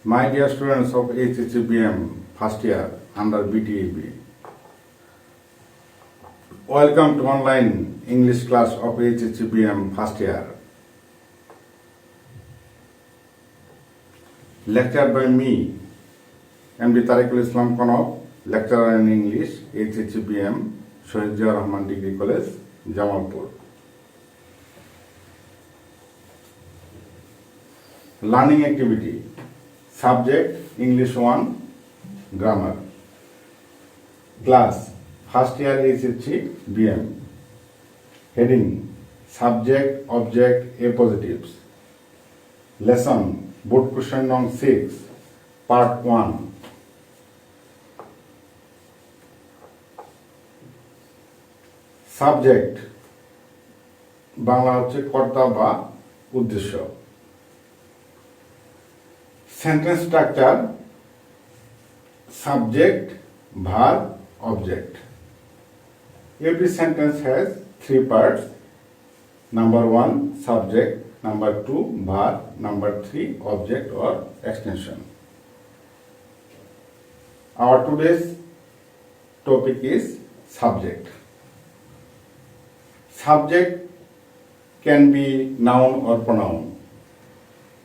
My dear students of HHBM first year under BTEB, welcome to online English class of HHBM first year. Lectured by me, MD Tariqul Islam Konok, lecturer in English, HHBM, Shohid Ziaur Rahman Degree College, Jamalpur. Learning activity. Subject English 1, Grammar. Class First year HHC BM. Heading Subject, Object, Appositives. Lesson Board question number 6, Part 1. Subject Bangla হচ্ছে কর্তা বা উদ্দেশ্য। Sentence structure subject, verb, object. Every sentence has 3 parts. Number 1 subject, number 2 verb, number 3 object or extension. Our today's topic is subject. Subject can be noun or pronoun.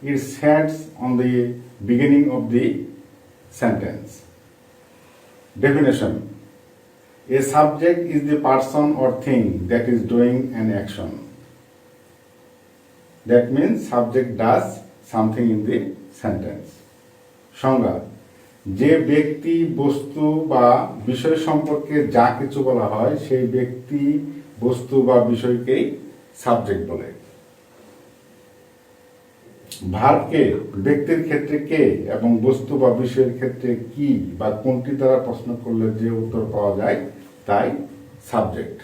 It stands on the beginning of the sentence. Definition. A subject is the person or thing that is doing an action. That means subject does something in the sentence. সংজ্ঞা, যে ব্যক্তি বস্তু বা বিষয় সম্পর্কে যা কিছু বলা হয় সেই ব্যক্তি বস্তু বা বিষয়কেই সাবজেক্ট বলে। ভার্বকে ব্যক্তির ক্ষেত্রে কে এবং বস্তু বা বিষয়ের ক্ষেত্রে কি বা কোনটি দ্বারা প্রশ্ন করলে যে উত্তর পাওয়া যায় তাই সাবজেক্ট।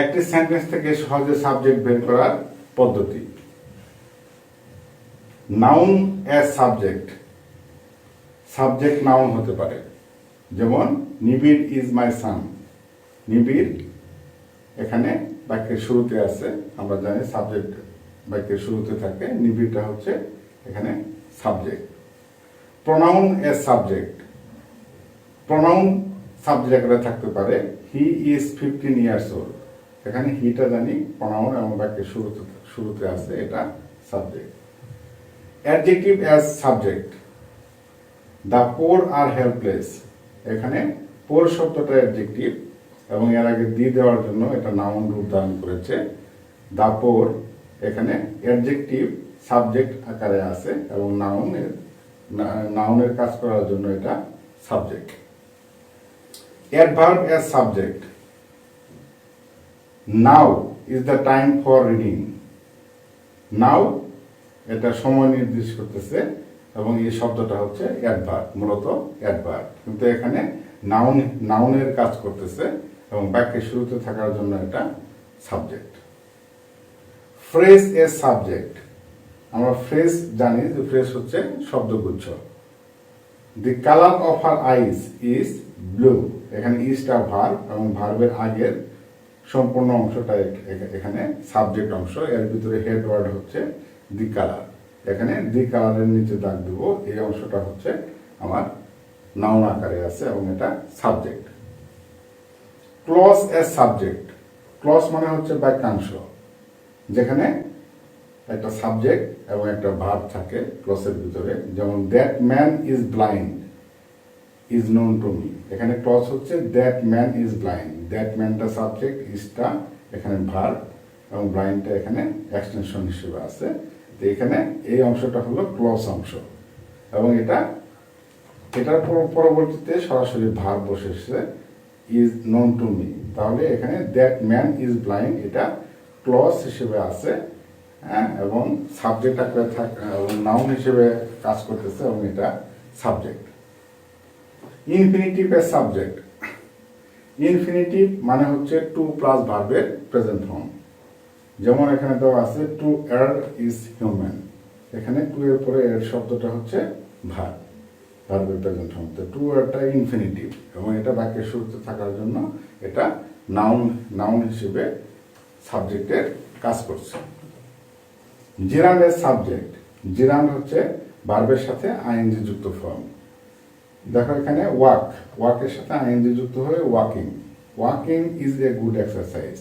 একটি সেন্টেন্স থেকে সহজে সাবজেক্ট বের করার পদ্ধতি। Noun as subject. Subject noun হতে পারে, যেমন নিবিড় ইজ মাই সান। নিবিড় এখানে বাক্যের শুরুতে আছে, আমরা জানি সাবজেক্ট বাক্যের শুরুতে থাকে, নিবিড়টা হচ্ছে এখানে subject. Pronoun as subject. Pronoun subject থাকতে পারে, হি ইজ 15 years old। এখানে হিটা জানি প্রনাউন এবং বাক্যের শুরুতে আছে, এটা subject. Adjective as subject. The poor are helpless. এখানে পোর শব্দটা অ্যাডজেক্টিভ এবং এর আগে দি দেওয়ার জন্য এটা নাউন রূপ ধারণ করেছে। দ্য পোর এখানে অ্যাডজেক্টিভ সাবজেক্ট আকারে আছে এবং নাউনের কাজ করার জন্য এটা subject. Adverb as subject. Now is the time for reading. Now এটা সময় নির্দেশ করতেছে এবং এই শব্দটা হচ্ছে অ্যাডভার্ব, মূলত অ্যাডভার্ব, কিন্তু এখানে নাউনের কাজ করতেছে এবং বাক্যের শুরুতে থাকার জন্য এটা সাবজেক্ট। Phrase as subject. আমরা ফ্রেজ জানি যে ফ্রেজ হচ্ছে শব্দগুচ্ছ। The colour of her eyes is blue. এখানে ইজটা ভার্ব এবং ভার্বের আগের সম্পূর্ণ অংশটা এখানে সাবজেক্ট অংশ, এর ভিতরে হেড ওয়ার্ড হচ্ছে দি কালার। এখানে দি কালারের নিচে দাগ দেব, এই অংশটা হচ্ছে আমার নাউন আকারে আছে এবং এটা subject. Clause as subject. Clause মানে হচ্ছে বাক্যাংশ, যেখানে একটা সাবজেক্ট এবং একটা ভার্ব থাকে ক্লজের ভিতরে, যেমন that man is blind is known to me. এখানে ক্লজ হচ্ছে that man is blind. That ম্যানটা সাবজেক্ট, ইজটা এখানে ভার্ব এবং ব্লাইন্ডটা এখানে এক্সটেনশন হিসেবে আছে। তো এখানে এই অংশটা হলো ক্লজ অংশ এবং এটার পরবর্তীতে সরাসরি ভার্ব বসেছে ইজ নোন টু মি। তাহলে এখানে দ্যাট ম্যান ইজ ব্লাইন্ড এটা ক্লজ হিসেবে আছে, হ্যাঁ, এবং সাবজেক্ট আকারে এবং নাউন হিসেবে কাজ করতেছে এবং এটা subject. Infinitive as subject. Infinitive মানে হচ্ছে টু প্লাস ভার্বের প্রেজেন্ট ফর্ম, যেমন এখানে দেওয়া আছে টু এর ইজ হিউম্যান। এখানে টু এর পরে এর শব্দটা হচ্ছে ভার্ব, ভার্বের প্রেজেন্ট ফর্ম। তো টু এরটা ইনফিনিটিভ এবং এটা বাক্যের শুরুতে থাকার জন্য এটা নাউন হিসেবে সাবজেক্টের কাজ করছে। জিরান্ডের সাবজেক্ট, জিরান্ড হচ্ছে ভার্বের সাথে আইএনজি যুক্ত ফর্ম। দেখো এখানে ওয়াক, ওয়াকের সাথে আইএনজি যুক্ত হয়ে walking, walking is a good exercise.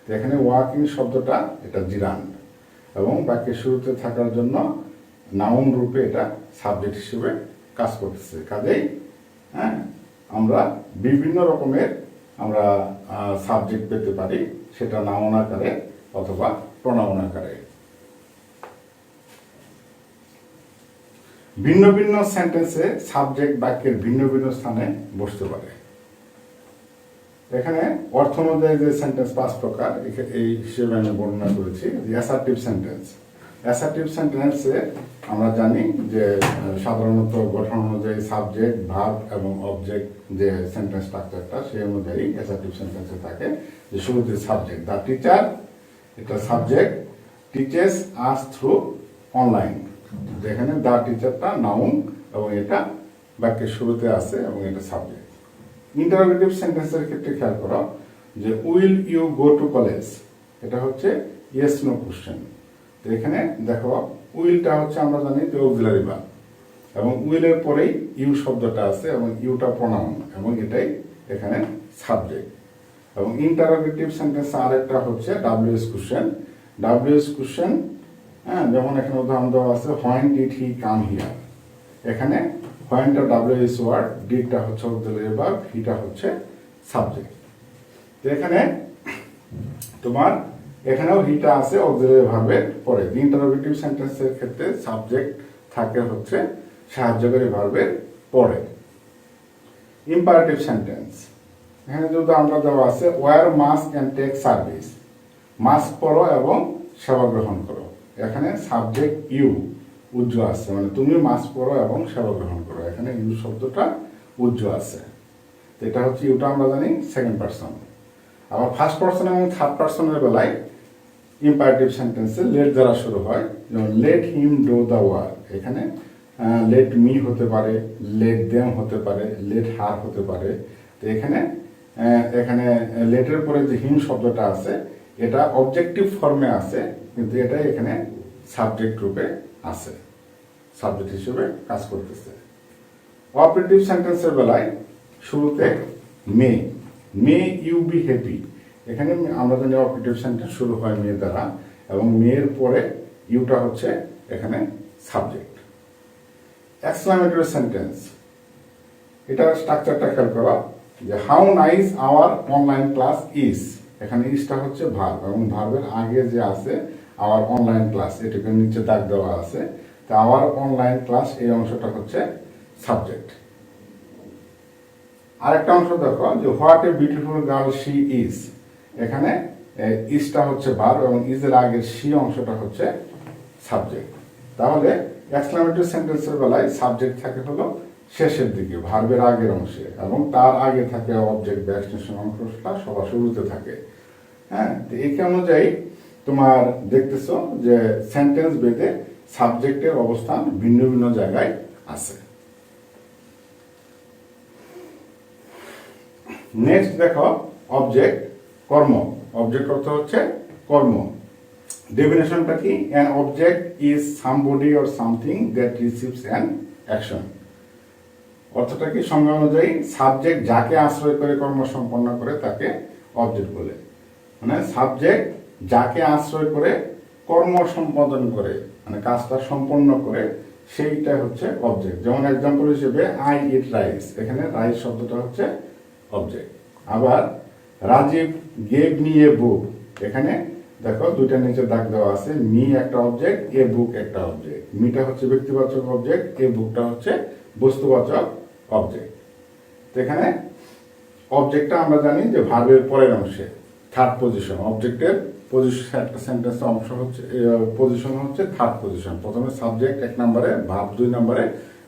তো এখানে ওয়াকিং শব্দটা এটা জিরান্ড এবং বাক্যের শুরুতে থাকার জন্য নাউন রূপে এটা সাবজেক্ট হিসেবে কাজ করতেছে। কাজেই হ্যাঁ, আমরা বিভিন্ন রকমের আমরা সাবজেক্ট পেতে পারি, সেটা নাউন আকারে অথবা প্রোনাউন আকারে। ভিন্ন ভিন্ন সেন্টেন্সে সাবজেক্ট বাক্যের ভিন্ন ভিন্ন স্থানে বসতে পারে। এখানে অর্থ অনুযায়ী যে সেন্টেন্স 5 প্রকার এই হিসেবে আমি বর্ণনা করেছি। অ্যাসার্টিভ সেন্টেন্স, অ্যাসার্টিভ সেন্টেন্সে আমরা জানি যে সাধারণত গঠন অনুযায়ী সাবজেক্ট, ভার্ব এবং অবজেক্ট যে সেন্টেন্স স্ট্রাকচারটা সেই অনুযায়ী অ্যাসার্টিভ সেন্টেন্সে থাকে। যে শুরুতে সাবজেক্ট, দ্য টিচার, এটা subject, teaches us through online. যেখানে দ্য টিচারটা নাউন এবং এটা বাক্যের শুরুতে আছে এবং এটা সাবজেক্ট। ইন্টারোগেটিভ সেন্টেন্সের ক্ষেত্রে খেয়াল করো যে will you go to college, এটা হচ্ছে ইয়েস নো কোশ্চেন। তো এখানে দেখো উইলটা হচ্ছে আমরা জানি যে অক্সিলারি ভার্ব এবং উইলের পরেই ইউ শব্দটা আছে এবং ইউটা প্রোনাউন এবং এটাই এখানে সাবজেক্ট। এবং ইন্টারোগেটিভ সেন্টেন্স আরেকটা হচ্ছে ডাব্লিউএস কোশ্চেন, ডাব্লিউএস কোশ্চেন হ্যাঁ, যেমন এখানে উদাহরণ দেওয়া আছে when did he come here. এখানে হোয়েনটা ডাব্লিউএস ওয়ার্ড, ডিডটা হচ্ছে অক্সিলারি ভার্ব, হিটা হচ্ছে সাবজেক্ট। তো এখানে তোমার এখানেও হিটা আছে অক্সিলারি ভার্বের পরে। ইন্টারোগেটিভ সেন্টেন্সের ক্ষেত্রে সাবজেক্ট থাকে হচ্ছে সাহায্যকারী ভার্বের পরে। ইম্পারেটিভ সেন্টেন্স, এখানে যদি আমরা দেওয়া আছে wear mask and take service, mask পরো এবং সেবা গ্রহণ করো। এখানে সাবজেক্ট ইউ উজ্জ আছে, মানে তুমি মাস্ক পরো এবং সেবা গ্রহণ করো, এখানে ইউ শব্দটা উজ্জ আছে। তো এটা হচ্ছে ইউটা আমরা জানি সেকেন্ড পার্সন। আবার ফার্স্ট পার্সন এবং থার্ড পার্সনের বেলায় ইম্পারেটিভ সেন্টেন্সে লেট দ্বারা শুরু হয়, যেমন let him do the work. এখানে লেট মি হতে পারে, লেট দেম হতে পারে, লেট হার হতে পারে। তো এখানে এখানে লেটের পরে যে হিম শব্দটা আছে এটা অবজেক্টিভ ফর্মে আছে, কিন্তু এটাই এখানে সাবজেক্ট রূপে আছে, সাবজেক্ট হিসেবে কাজ করতেছে। অপারেটিভ সেন্টেন্সের বেলায় শুরুতে মে, মে ইউ বি হ্যাপি। এখানে আমরা জানি অপারেটিভ সেন্টেন্স শুরু হয় মে দ্বারা এবং মেয়ের পরে ইউটা হচ্ছে এখানে সাবজেক্ট। এক্সক্লামেটরি সেন্টেন্স, এটা স্ট্রাকচারটা খেয়াল করো যে how nice hour online class is. এখানে ইজটা হচ্ছে ভার্ব এবং ভার্বের আগে যে আছে আওয়ার অনলাইন ক্লাস, এটাকে নিচে দাগ দেওয়া আছে। তো আওয়ার অনলাইন ক্লাস এই অংশটা হচ্ছে সাবজেক্ট। আরেকটা অংশ দেখো যে what a beautiful girl she is. এখানে ইজটা হচ্ছে ভার্ব এবং ইজের আগের শি অংশটা হচ্ছে সাবজেক্ট। তাহলে এক্সক্লামেটরি সেন্টেন্সের বেলায় সাবজেক্ট থাকে হলো শেষের দিকে ভার্বের আগের অংশে এবং তার আগে থাকে অবজেক্ট বা এক্সটেনশন অংশটা সবার শুরুতে থাকে। হ্যাঁ, তো এই অনুযায়ী তোমার দেখতেছো যে সেন্টেন্স ভেদে সাবজেক্টের অবস্থান ভিন্ন ভিন্ন জায়গায় আছে। নেক্সট দেখো অবজেক্ট, কর্ম। অবজেক্ট অর্থ হচ্ছে কর্ম। ডেফিনেশনটা কি? An object is somebody or something that receives an action. অর্থটা কি? সংজ্ঞা অনুযায়ী সাবজেক্ট যাকে আশ্রয় করে কর্ম সম্পন্ন করে তাকে অবজেক্ট বলে। মানে সাবজেক্ট যাকে আশ্রয় করে কর্ম সম্পাদন করে, মানে কাজটা সম্পন্ন করে, সেইটা হচ্ছে অবজেক্ট। যেমন এক্সাম্পল হিসেবে আই ইট রাইস, এখানে রাইস শব্দটা হচ্ছে অবজেক্ট। আবার রাজীব গেভ মি এ বুক, এখানে দেখো দুইটা নিচে দাগ দেওয়া আছে, মি একটা অবজেক্ট, এ বুক একটা অবজেক্ট। মিটা হচ্ছে ব্যক্তিবাচক অবজেক্ট, এ বুকটা হচ্ছে বস্তুবাচক অবজেক্ট। তো এখানে অবজেক্টটা আমরা জানি যে ভার্বের পরের অংশে থার্ড পজিশন। অবজেক্টের পজিশন একটা সেন্টেন্সের অংশ হচ্ছে পজিশন হচ্ছে থার্ড পজিশন। প্রথমে সাবজেক্ট 1 নম্বরে, ভার্ব 2 নম্বরে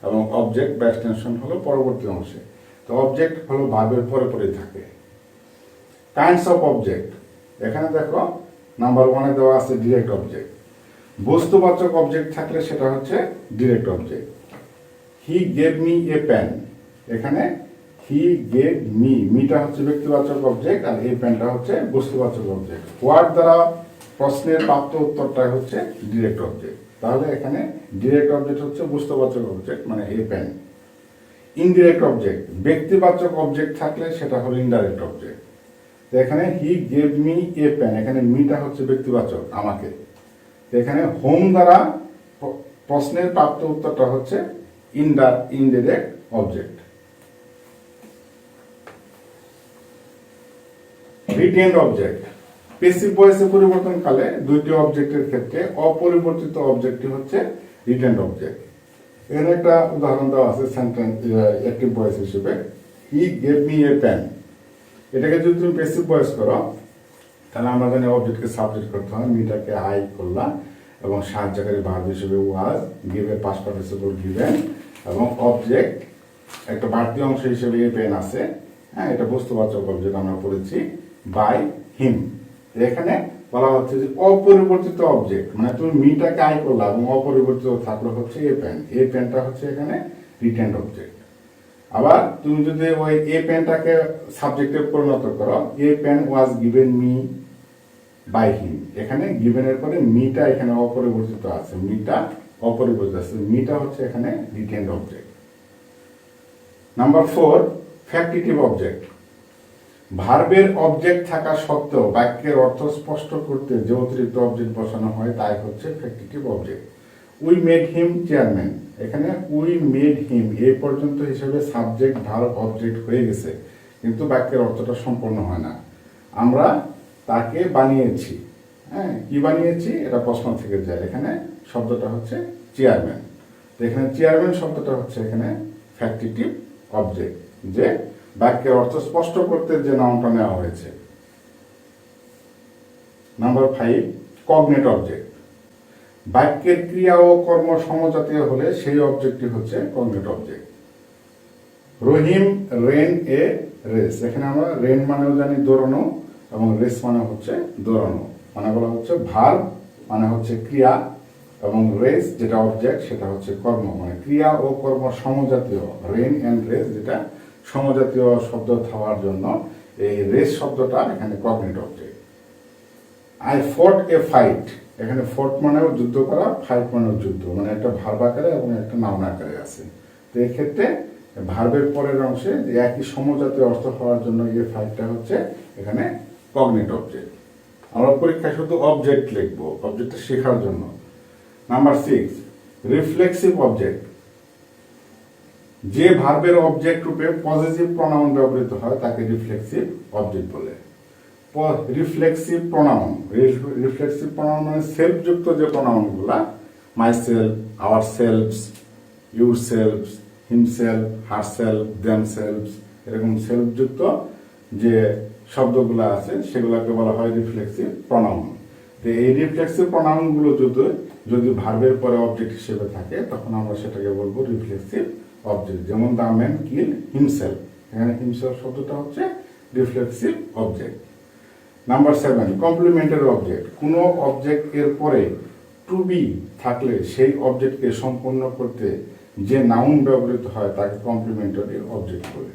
এবং অবজেক্ট বা এক্সটেনশন হলো পরবর্তী অংশে। তো অবজেক্ট হলো ভার্বের পরে পরেই থাকে। কাইন্ডস অফ অবজেক্ট, এখানে দেখো নাম্বার 1-এ দেওয়া আছে ডিরেক্ট অবজেক্ট। বস্তুবাচক অবজেক্ট থাকলে সেটা হচ্ছে direct object. He gave me a pen, এখানে হি গেভ মি, মিটা হচ্ছে ব্যক্তিবাচক অবজেক্ট আর এই পেনটা হচ্ছে বস্তুবাচক অবজেক্ট। হোয়াট দ্বারা প্রশ্নের প্রাপ্ত উত্তরটা হচ্ছে ডিরেক্ট অবজেক্ট। তাহলে এখানে ডিরেক্ট অবজেক্ট হচ্ছে বস্তুবাচক অবজেক্ট, মানে এ পেন। ইনডিরেক্ট অবজেক্ট, ব্যক্তিবাচক অবজেক্ট থাকলে সেটা হলো ইনডাইরেক্ট অবজেক্ট। তো এখানে he gave me a pen, এখানে মিটা হচ্ছে ব্যক্তিবাচক, আমাকে। তো এখানে হোম দ্বারা প্রশ্নের প্রাপ্ত উত্তরটা হচ্ছে indirect object. Retained object, passive ভয়েসে পরিবর্তনকালে দুইটি অবজেক্টের ক্ষেত্রে অপরিবর্তিত অবজেক্টটি হচ্ছে রিটেন্ড অবজেক্ট। এখানে একটা উদাহরণ দেওয়া আছে সেন্টেন্স অ্যাক্টিভ ভয়েস হিসেবে, he gave me a pen. এটাকে যদি তুমি প্যাসিভ ভয়েস করো তাহলে আমরা জানি অবজেক্টকে সাবজেক্ট করতে হয়, মিটাকে আই করলাম এবং সাহায্যকারী ভার্ব হিসেবে ওয়াজ, গিভের পাস্ট পার্টিসিপল গিভেন, এবং অবজেক্ট একটা বাড়তি অংশ হিসেবে এ পেন আছে। হ্যাঁ, এটা বস্তুবাচক অবজেক্ট আমরা পড়েছি, বাই হিম। এখানে বলা হচ্ছে যে অপরিবর্তিত অবজেক্ট, মানে তুমি মিটাকে আই করলা এবং অপরিবর্তিত থাকলে হচ্ছে এ পেন। এ পেনটা হচ্ছে এখানে রিটেন্ড অবজেক্ট। আবার তুমি যদি ওই এ পেনটাকে সাবজেক্টে পরিণত করো, a pen was given me by him, এখানে গিভেনের পরে মিটা এখানে অপরিবর্তিত আছে, মিটা অপরিবর্তিত আছে, মিটা হচ্ছে এখানে retained object. Number 4, factitive object. ভার্বের অবজেক্ট থাকা সত্ত্বেও বাক্যের অর্থ স্পষ্ট করতে যে অতিরিক্ত অবজেক্ট বসানো হয় তাই হচ্ছে factitive object. We made him chairman, এখানে উই মেড হিম এই পর্যন্ত হিসেবে সাবজেক্ট ভার্ব অবজেক্ট হয়ে গেছে, কিন্তু বাক্যের অর্থটা সম্পূর্ণ হয় না। আমরা তাকে বানিয়েছি। হ্যাঁ, কি বানিয়েছি এটা প্রশ্ন থেকে যায়। এখানে শব্দটা হচ্ছে চেয়ারম্যান। তো এখানে চেয়ারম্যান শব্দটা হচ্ছে এখানে ফ্যাক্টিটিভ অবজেক্ট, যে বাক্যের অর্থ স্পষ্ট করতে যে নাউনটা নেওয়া হয়েছে। Number 5, cognate object. বাক্যের ক্রিয়া ও কর্ম সমজাতীয় হলে সেই অবজেক্টটি হচ্ছে cognate object. Rahim ran a race, এখানে আমরা রেন মানেও জানি দৌড়ানো এবং রেস মানে হচ্ছে দৌড়ানো, মানে বলা হচ্ছে ভার্ব মানে হচ্ছে ক্রিয়া, এবং রেস যেটা অবজেক্ট সেটা হচ্ছে কর্ম, মানে ক্রিয়া ও কর্ম সমজাতীয়। রেন অ্যান্ড রেস যেটা সমজাতীয় শব্দ হওয়ার জন্য এই রেস শব্দটা এখানে কগনেট অবজেক্ট। আই ফট এ ফাইট, এখানে ফট মানেও যুদ্ধ করা, ফাইট মানেও যুদ্ধ, মানে একটা ভার্ব আকারে এবং একটা নাউন আকারে আছে। তো এই ক্ষেত্রে ভার্বের পরের অংশে একই সমজাতীয় অর্থ হওয়ার জন্য এই ফাইটটা হচ্ছে এখানে কগনেট অবজেক্ট। আমরা পরীক্ষায় শুধু অবজেক্ট লিখবো অবজেক্টটা শেখার জন্য। Number 6, reflexive object. যে ভার্বের অবজেক্ট রূপে পজিটিভ প্রনাউন ব্যবহৃত হয় তাকে রিফ্লেক্সিভ অবজেক্ট বলে। রিফ্লেক্সিভ প্রনাউন, রিফ্লেক্সিভ প্রনাউন মানে সেলফযুক্ত যে প্রনাউনগুলা, myself, ourselves, yourselves, himself, herself, themselves, এরকম সেলফযুক্ত যে শব্দগুলো আছে সেগুলোকে বলা হয় রিফ্লেক্সিভ প্রনাউন। তো এই রিফ্লেক্সিভ প্রনাউনগুলো যদি ভার্বের পরে অবজেক্ট হিসেবে থাকে তখন আমরা সেটাকে বলবো রিফ্লেক্সিভ অবজেক্ট। যেমন দ্য ম্যান কিল হিমসেলফ, এখানে হিমসেলফ শব্দটা হচ্ছে reflexive object. Number 7, complementary object. কোনো অবজেক্ট এর পরে টু বি থাকলে সেই অবজেক্টকে সম্পূর্ণ করতে যে নাউন ব্যবহৃত হয় তাকে কমপ্লিমেন্টারি অবজেক্ট বলে।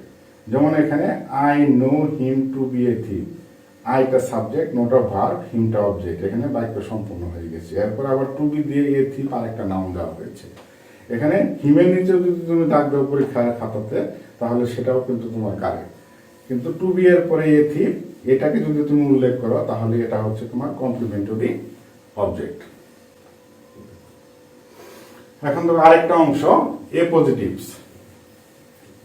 যেমন এখানে I know him to be a thief, আইটা সাবজেক্ট, নোটা ভার্ব, হিমটা অবজেক্ট, এখানে বাক্য সম্পূর্ণ হয়ে গেছে। এরপর আবার টু বি দিয়ে এ থিপ আরেকটা নাউন দেওয়া হয়েছে। এখানে হিমের নিচেও যদি তুমি দাগ দাও পরীক্ষার খাতাতে তাহলে সেটাও কিন্তু তোমার কারেক্ট, কিন্তু টু বি এর পরে এ থিপ এটাকে যদি তুমি উল্লেখ করো তাহলে এটা হচ্ছে তোমার কমপ্লিমেন্টারি অবজেক্ট। এখন তবে আরেকটা অংশ, এ পজিটিভস।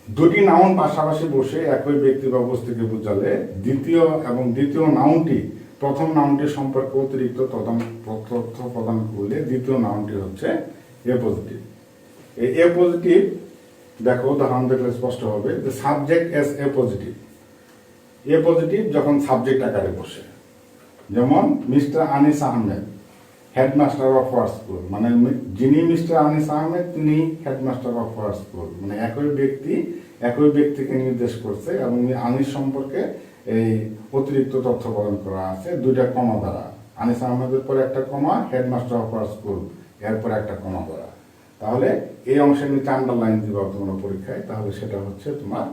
দুটি নাউন পাশাপাশি বসে একই ব্যক্তি বা বস্তুকে বোঝালে দ্বিতীয় নাউনটি প্রথম নাউনটি সম্পর্কে অতিরিক্ত তথ্য প্রদান করলে দ্বিতীয় নাউনটি হচ্ছে এ পজিটিভ। এই এ পজিটিভ দেখো উদাহরণ দেখলে স্পষ্ট হবে যে subject S A positive. A positive যখন সাবজেক্ট আকারে বসে, যেমন mister Anis Ahmed headmaster of our school, মানে যিনি মিস্টার আনিস আহমেদ তিনি হেডমাস্টার অফ আওয়ার স্কুল, মানে একই ব্যক্তিকে নির্দেশ করছে এবং আনিস সম্পর্কে এই অতিরিক্ত তথ্য প্রদান করা আছে দুইটা কমা দ্বারা। আনিস আহমেদের পরে একটা কমা, হেডমাস্টার অফ আওয়ার স্কুল এরপরে একটা কমা দ্বারা। তাহলে এই অংশের নিচে আন্ডারলাইন দিবা তোমরা পরীক্ষায়, তাহলে সেটা হচ্ছে তোমার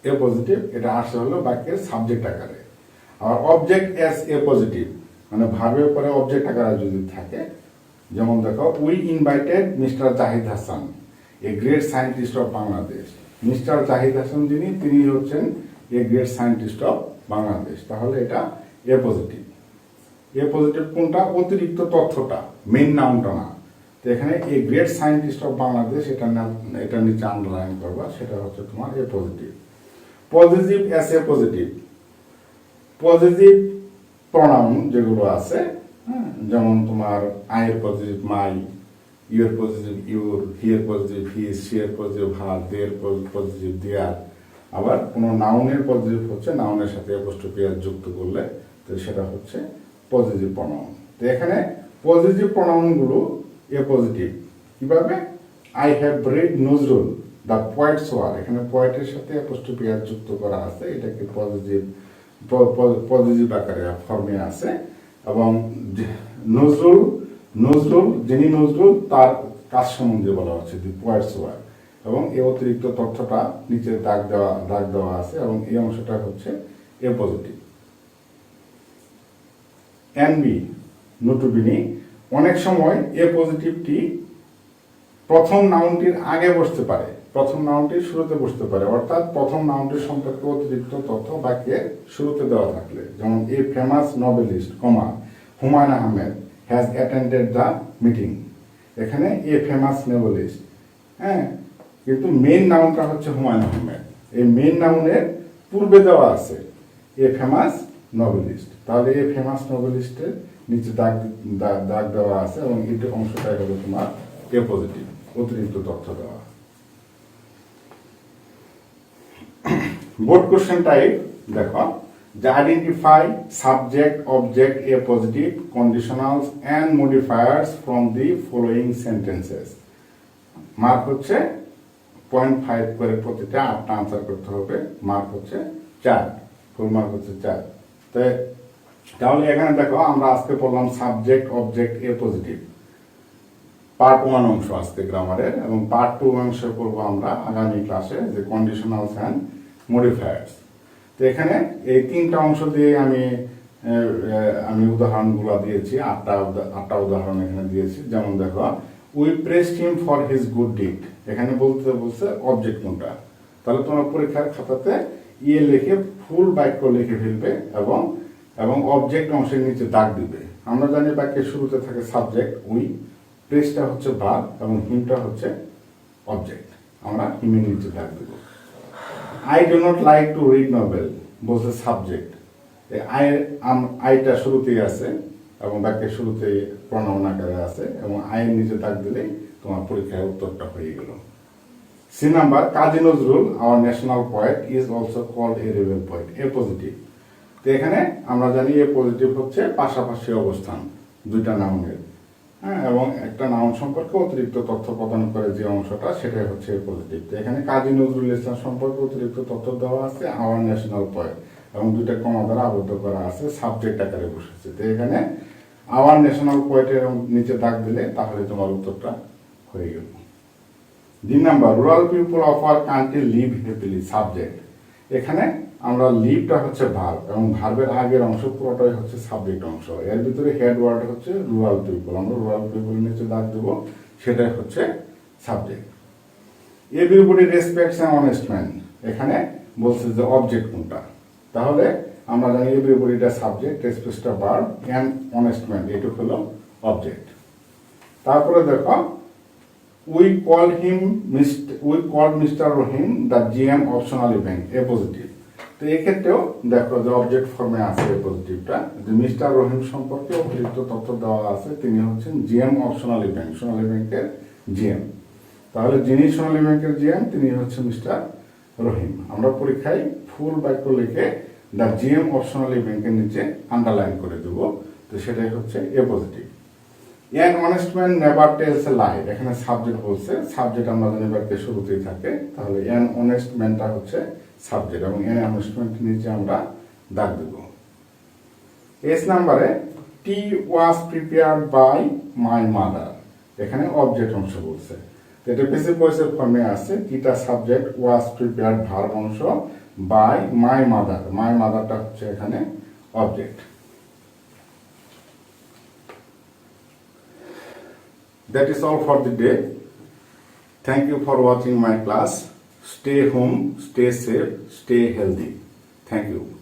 এ পজিটিভ। এটা আসে হলো বাক্যের সাবজেক্ট আকারে। আর অবজেক্ট এস এ পজিটিভ, মানে ভার্বের পরে অবজেক্ট আকারে যদি থাকে, যেমন দেখো we invited mister Jahid Hasan a great scientist of Bangladesh. Mister Jahid Hasan যিনি, তিনি হচ্ছেন a great scientist of Bangladesh. তাহলে এটা এ পজিটিভ। এ পজিটিভ কোনটা? অতিরিক্ত তথ্যটা, মেইন নাউনটা না। তো এখানে a great scientist of Bangladesh, এটা নিচে আন্ডারলাইন করবা, সেটা হচ্ছে তোমার a positive. Positive S A positive, positive pronoun যেগুলো আছে, যেমন তোমার আইয়ের positive my, your positive your, হিয়ের পজিটিভ হিজ, শিয়ের পজিটিভ হার, দেয়ের পজিটিভ দেয়ার। আবার কোনো নাউনের পজিটিভ হচ্ছে নাউনের সাথে অ্যাপোস্ট্রফি এস যুক্ত করলে, তো সেটা হচ্ছে পজিটিভ প্রনাউন। তো এখানে পজিটিভ প্রনাউনগুলো এ পজিটিভ। কিভাবে? I have read Nazrul the poets war, এখানে পয়েটের সাথে অ্যাপোস্ট্রফি এস যুক্ত করা আছে, এটাকে পজিটিভ আকারে ফর্মে আছে। এবং নজরুল যিনি নজরুল, তার কাজ সম্বন্ধে বলা হচ্ছে দি পয়েটস ওয়ার। এবং এই অতিরিক্ত তথ্যটা নিচে দাগ দেওয়া আছে, এবং এই অংশটা হচ্ছে এ পজিটিভ। এনবি নটুবিনি, অনেক সময় এ পজিটিভটি প্রথম নাউনটির আগে বসতে পারে, প্রথম নাউনটির শুরুতে বসতে পারে, অর্থাৎ প্রথম নাউনটির সম্পর্কে অতিরিক্ত তথ্য বাক্যের শুরুতে দেওয়া থাকলে। যেমন a famous noblest, Humayun Ahmed has attended the meeting. এখানে এ ফেমাস নোবেলিস্ট, হ্যাঁ, কিন্তু মেইন নাউনটা হচ্ছে হুমায়ুন আহমেদ। এই মেইন নাউনের পূর্বে দেওয়া আছে এ ফেমাস নোবেলিস্ট। তাহলে এ ফেমাস নোবেলিস্টের নিচে দাগ দেওয়া আছে, এবং এই অংশটাই হলো তোমার এ পজিটিভ, অতিরিক্ত তথ্য দেওয়া। বোর্ড কোশ্চেন টাইপ দেখো, যে identify subject object a positive conditionals and modifiers from the following sentences. Mark হচ্ছে 0.5 করে, প্রতিটা 8টা আনসার করতে হবে। মার্ক হচ্ছে 4, ফুল মার্ক হচ্ছে 4। তাহলে এখানে দেখো, আমরা আজকে পড়লাম subject object a positive, part 1 অংশ আজকে গ্রামারের, এবং পার্ট 2 অংশে পড়বো আমরা আগামী ক্লাসে, যে কন্ডিশনালস অ্যান্ড মডিফায়ার্স। তো এখানে এই 3টা অংশ দিয়ে আমি উদাহরণগুলো দিয়েছি, 8টা উদাহরণ এখানে দিয়েছি। যেমন দেখো, we praised him for his good deed, এখানে বলছে অবজেক্ট কোনটা। তাহলে তোমার পরীক্ষার খাতাতে ইয়ে লিখে ফুল বাক্য লিখে ফেলবে, এবং অবজেক্ট অংশের নিচে দাগ দিবে। আমরা জানি বাক্যের শুরুতে থাকে সাবজেক্ট উই, প্রেসটা হচ্ছে ভার্ব, এবং হিমটা হচ্ছে অবজেক্ট। আমরা হিমের নিচে দাগ দেব। I do not like to read novel বলছে সাবজেক্ট, আইটা শুরুতেই আছে, এবং বাক্যের শুরুতেই প্রনাউন আকারে আছে, এবং আইয়ের নিচে দাগ দিলেই তোমার পরীক্ষায় উত্তরটা হয়ে গেল। C number, Kazi Nazrul our national poet is also called a rebel poet, A positive. তো এখানে আমরা জানি এ পজিটিভ হচ্ছে পাশাপাশি অবস্থান দুইটা নাউনের, হ্যাঁ, এবং একটা নাউন সম্পর্কে অতিরিক্ত তথ্য প্রদান করে যে অংশটা, সেটাই হচ্ছে এ পজিটিভ। তো এখানে কাজী নজরুল ইসলাম সম্পর্কে অতিরিক্ত তথ্য দেওয়া আছে, আওয়ার ন্যাশনাল পোয়েট, এবং দুইটা কমা দ্বারা আবদ্ধ করা আছে, সাবজেক্ট আকারে বসেছে। তো এখানে আওয়ার ন্যাশনাল পোয়েটের নিচে দাগ দিলে তাহলে তোমার উত্তরটা হয়ে গেল। 2 number, rural people of our country live happily, subject. এখানে আমরা লিভটা হচ্ছে ভার্ব, এবং ভার্বের আগের অংশ পুরোটাই হচ্ছে সাবজেক্ট অংশ। এর ভিতরে হেড ওয়ার্ড হচ্ছে রুরাল পিপল, আমরা রুরাল পিপল নিচে দাগ দেবো, সেটাই হচ্ছে subject. Everybody respects an honest man, এখানে বলছে যে অবজেক্ট কোনটা। তাহলে আমরা জানি এভরিবডিটা সাবজেক্ট, রেসপেক্টসটা ভার্ব, অ্যান অনেস্ট ম্যান এটুকু হলো অবজেক্ট। তারপরে দেখো, we called mister Rahim the GM of Sonali bank, A positive. তো এক্ষেত্রেও দেখো যে অবজেক্ট ফর্মে আছে এ পজিটিভটা, যে মিস্টার রহিম সম্পর্কে অতিরিক্ত তথ্য দেওয়া আছে, তিনি হচ্ছেন জিএম অফ সোনালী ব্যাংক, সোনালী ব্যাংকের জিএম। তাহলে যিনি সোনালী ব্যাংকের জিএম, তিনি হচ্ছে মিস্টার রহিম। আমরা পরীক্ষায় ফুল বাক্য লিখে দ্য জিএম অফ সোনালী ব্যাংকের নিচে আন্ডারলাইন করে দেব, তো সেটাই হচ্ছে A positive. An honest man never tells a lie, এখানে সাবজেক্ট বলছে, সাবজেক্ট আমরা জানি বাক্যের শুরুতেই থাকে, তাহলে অ্যান অনেস্ট ম্যানটা হচ্ছে সাবজেক্ট, এবং অ্যান অনেস্ট ম্যান নিচে আমরা দাগ দেব। এস নাম্বারে, it was prepared by my mother, এখানে অবজেক্ট অংশ বলছে। এটা বেসিক ভয়েসের ফর্মে আছে, টিটা সাবজেক্ট, ওয়াজ প্রিপেয়ার্ড ভার্ব অংশ, বাই মাই মাদারটা হচ্ছে এখানে object. That is all for the day. Thank you for watching my class. Stay home, stay safe, stay healthy. Thank you.